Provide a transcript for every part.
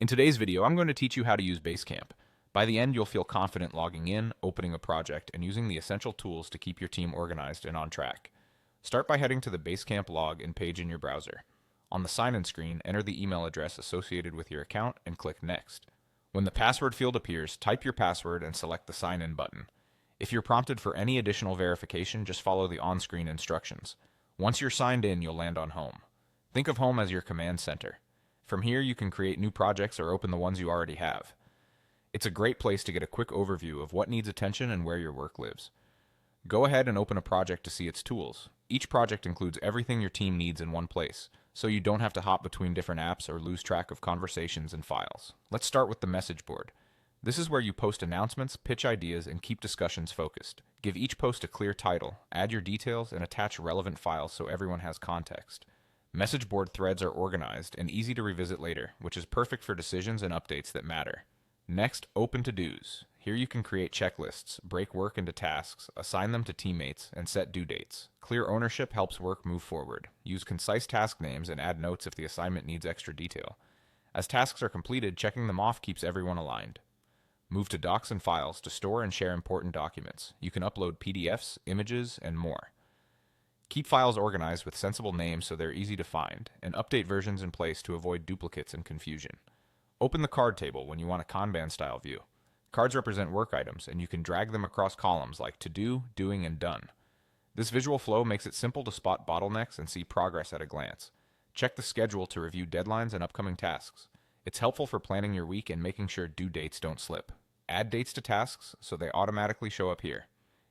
In today's video, I'm going to teach you how to use Basecamp. By the end, you'll feel confident logging in, opening a project, and using the essential tools to keep your team organized and on track. Start by heading to the Basecamp login page in your browser. On the sign-in screen, enter the email address associated with your account and click Next. When the password field appears, type your password and select the Sign In button. If you're prompted for any additional verification, just follow the on-screen instructions. Once you're signed in, you'll land on Home. Think of Home as your command center. From here, you can create new projects or open the ones you already have. It's a great place to get a quick overview of what needs attention and where your work lives. Go ahead and open a project to see its tools. Each project includes everything your team needs in one place, so you don't have to hop between different apps or lose track of conversations and files. Let's start with the message board. This is where you post announcements, pitch ideas, and keep discussions focused. Give each post a clear title, add your details, and attach relevant files so everyone has context. Message board threads are organized and easy to revisit later, which is perfect for decisions and updates that matter. Next, open to-dos. Here you can create checklists, break work into tasks, assign them to teammates, and set due dates. Clear ownership helps work move forward. Use concise task names and add notes if the assignment needs extra detail. As tasks are completed, checking them off keeps everyone aligned. Move to Docs and Files to store and share important documents. You can upload PDFs, images, and more. Keep files organized with sensible names so they're easy to find, and update versions in place to avoid duplicates and confusion. Open the card table when you want a Kanban-style view. Cards represent work items, and you can drag them across columns like To Do, Doing, and Done. This visual flow makes it simple to spot bottlenecks and see progress at a glance. Check the schedule to review deadlines and upcoming tasks. It's helpful for planning your week and making sure due dates don't slip. Add dates to tasks so they automatically show up here.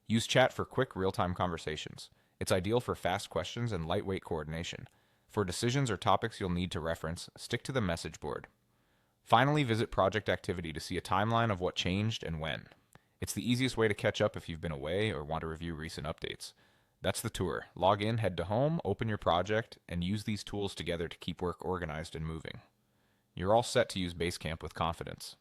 Use chat for quick, real-time conversations. It's ideal for fast questions and lightweight coordination. For decisions or topics you'll need to reference, stick to the message board. Finally, visit Project Activity to see a timeline of what changed and when. It's the easiest way to catch up if you've been away or want to review recent updates. That's the tour. Log in, head to Home, open your project, and use these tools together to keep work organized and moving. You're all set to use Basecamp with confidence.